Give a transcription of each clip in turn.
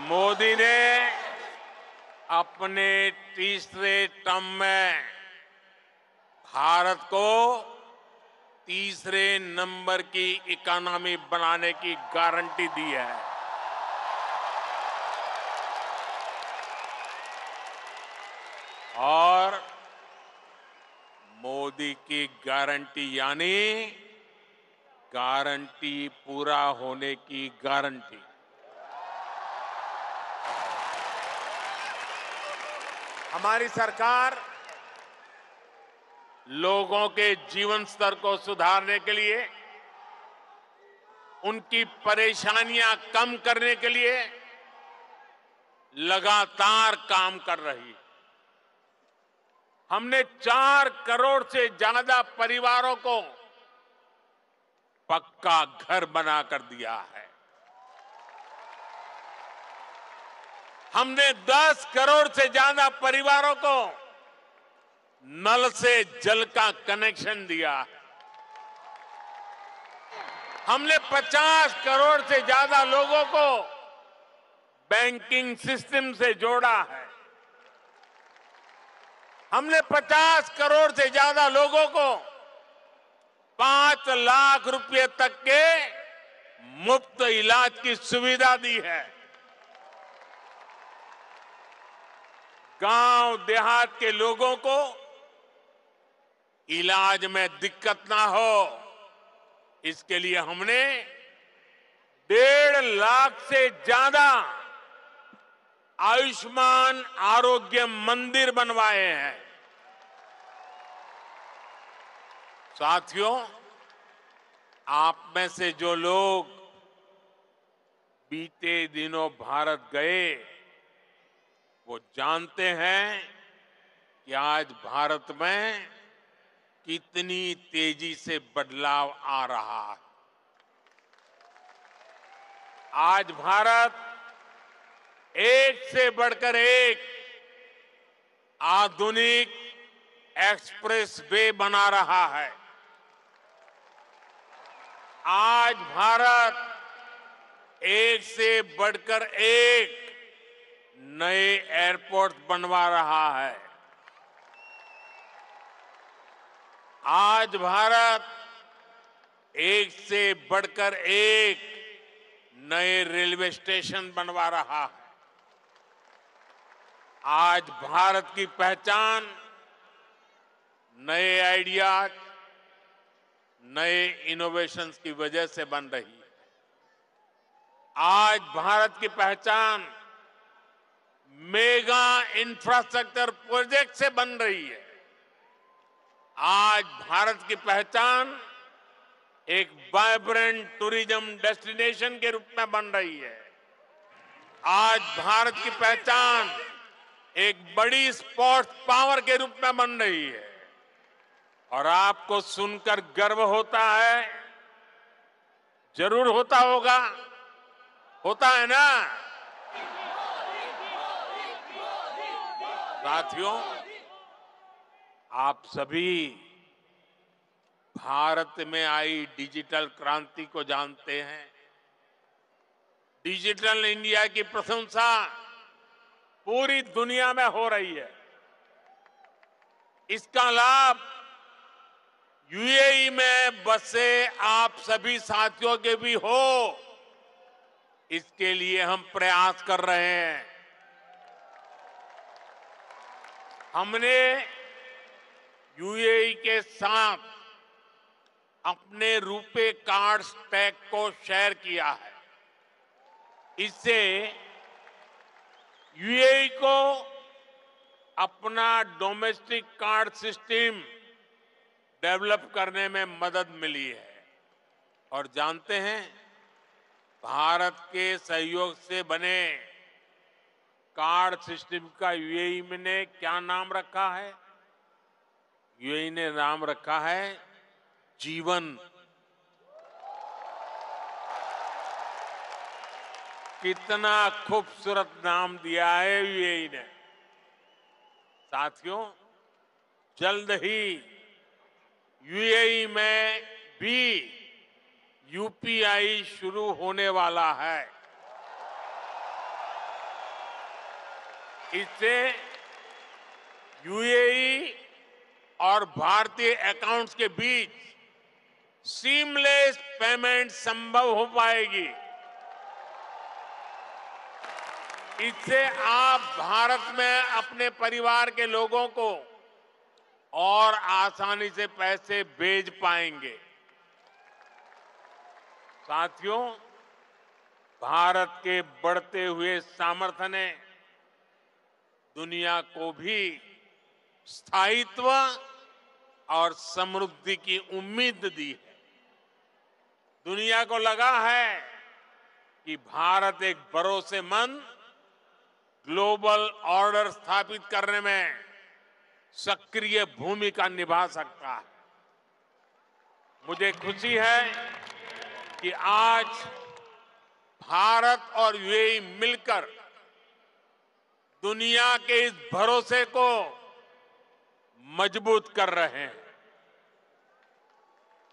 मोदी ने अपने तीसरे टर्म में भारत को तीसरे नंबर की इकोनॉमी बनाने की गारंटी दी है। और मोदी की गारंटी यानी गारंटी पूरा होने की गारंटी। हमारी सरकार लोगों के जीवन स्तर को सुधारने के लिए, उनकी परेशानियां कम करने के लिए लगातार काम कर रही है। हमने 4 करोड़ से ज्यादा परिवारों को पक्का घर बनाकर दिया है। हमने 10 करोड़ से ज्यादा परिवारों को नल से जल का कनेक्शन दिया है। हमने 50 करोड़ से ज्यादा लोगों को बैंकिंग सिस्टम से जोड़ा है। हमने 50 करोड़ से ज्यादा लोगों को 5 लाख रुपए तक के मुफ्त इलाज की सुविधा दी है। गांव देहात के लोगों को इलाज में दिक्कत ना हो, इसके लिए हमने 1.5 लाख से ज्यादा आयुष्मान आरोग्य मंदिर बनवाए हैं। साथियों, आप में से जो लोग बीते दिनों भारत गए, वो जानते हैं कि आज भारत में कितनी तेजी से बदलाव आ रहा है। आज भारत एक से बढ़कर एक आधुनिक एक्सप्रेस वे बना रहा है। आज भारत एक से बढ़कर एक नए एयरपोर्ट बनवा रहा है। आज भारत एक से बढ़कर एक नए रेलवे स्टेशन बनवा रहा है। आज भारत की पहचान नए आइडियाज, नए इनोवेशंस की वजह से बन रही है। आज भारत की पहचान मेगा इंफ्रास्ट्रक्चर प्रोजेक्ट से बन रही है। आज भारत की पहचान एक वाइब्रेंट टूरिज्म डेस्टिनेशन के रूप में बन रही है। आज भारत की पहचान एक बड़ी स्पोर्ट्स पावर के रूप में बन रही है। और आपको सुनकर गर्व होता है, जरूर होता होगा, होता है ना साथियों? आप सभी भारत में आई डिजिटल क्रांति को जानते हैं। डिजिटल इंडिया की प्रशंसा पूरी दुनिया में हो रही है। इसका लाभ यूएई में बसे आप सभी साथियों के भी हो, इसके लिए हम प्रयास कर रहे हैं। हमने यूएई के साथ अपने रुपे कार्ड स्टैक को शेयर किया है। इससे यूएई को अपना डोमेस्टिक कार्ड सिस्टम डेवलप करने में मदद मिली है। और जानते हैं, भारत के सहयोग से बने कार्ड सिस्टम का यूएई ने क्या नाम रखा है? यूएई ने नाम रखा है जीवन। कितना खूबसूरत नाम दिया है यूएई ने। साथियों, जल्द ही यूएई में भी यूपीआई शुरू होने वाला है। इससे यूएई और भारतीय अकाउंट्स के बीच सीमलेस पेमेंट संभव हो पाएगी। इससे आप भारत में अपने परिवार के लोगों को और आसानी से पैसे भेज पाएंगे। साथियों, भारत के बढ़ते हुए सामर्थ्य ने दुनिया को भी स्थायित्व और समृद्धि की उम्मीद दी है। दुनिया को लगा है कि भारत एक भरोसेमंद ग्लोबल ऑर्डर स्थापित करने में सक्रिय भूमिका निभा सकता है। मुझे खुशी है कि आज भारत और यूएई मिलकर दुनिया के इस भरोसे को मजबूत कर रहे हैं।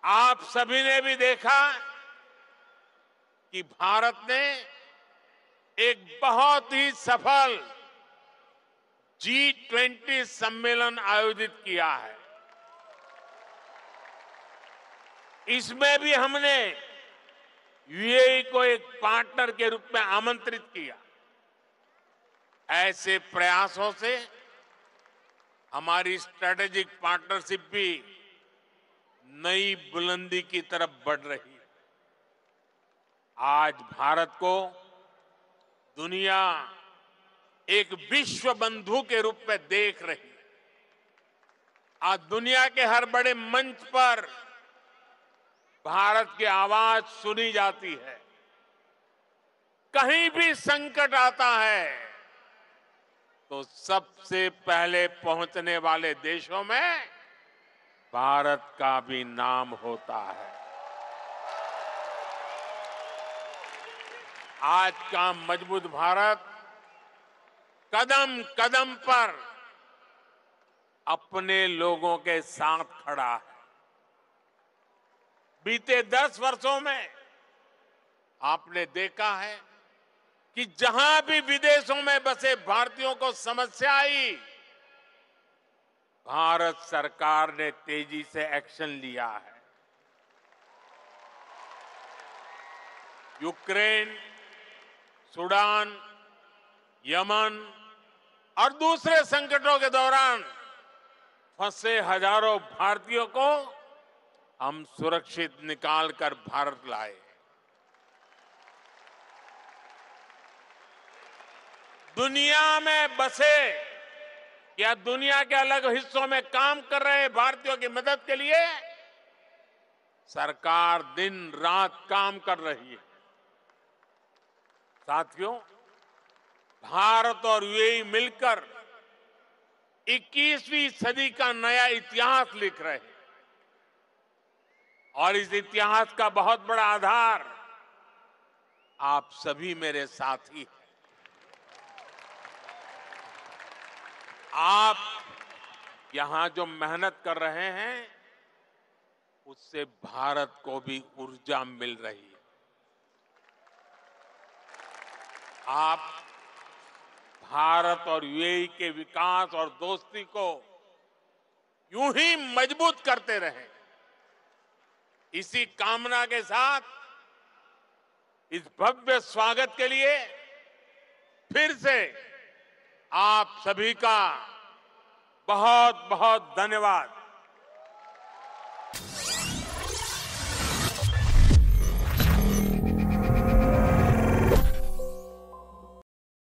आप सभी ने भी देखा कि भारत ने एक बहुत ही सफल G20 सम्मेलन आयोजित किया है। इसमें भी हमने यूएई को एक पार्टनर के रूप में आमंत्रित किया। ऐसे प्रयासों से हमारी स्ट्रेटेजिक पार्टनरशिप भी नई बुलंदी की तरफ बढ़ रही है। आज भारत को दुनिया एक विश्व बंधु के रूप में देख रही है। आज दुनिया के हर बड़े मंच पर भारत की आवाज सुनी जाती है। कहीं भी संकट आता है तो सबसे पहले पहुंचने वाले देशों में भारत का भी नाम होता है। आज का मजबूत भारत कदम कदम पर अपने लोगों के साथ खड़ा है। बीते 10 वर्षों में आपने देखा है कि जहां भी विदेशों में बसे भारतीयों को समस्या आई, भारत सरकार ने तेजी से एक्शन लिया है। यूक्रेन, सूडान, यमन और दूसरे संकटों के दौरान फंसे हजारों भारतीयों को हम सुरक्षित निकालकर भारत लाए। दुनिया में बसे या दुनिया के अलग हिस्सों में काम कर रहे भारतीयों की मदद के लिए सरकार दिन रात काम कर रही है। साथियों, भारत और यूएई मिलकर 21वीं सदी का नया इतिहास लिख रहे हैं और इस इतिहास का बहुत बड़ा आधार आप सभी मेरे साथी हैं। आप यहां जो मेहनत कर रहे हैं उससे भारत को भी ऊर्जा मिल रही है। आप भारत और यूएई के विकास और दोस्ती को यूं ही मजबूत करते रहें। इसी कामना के साथ इस भव्य स्वागत के लिए फिर से आप सभी का बहुत बहुत धन्यवाद।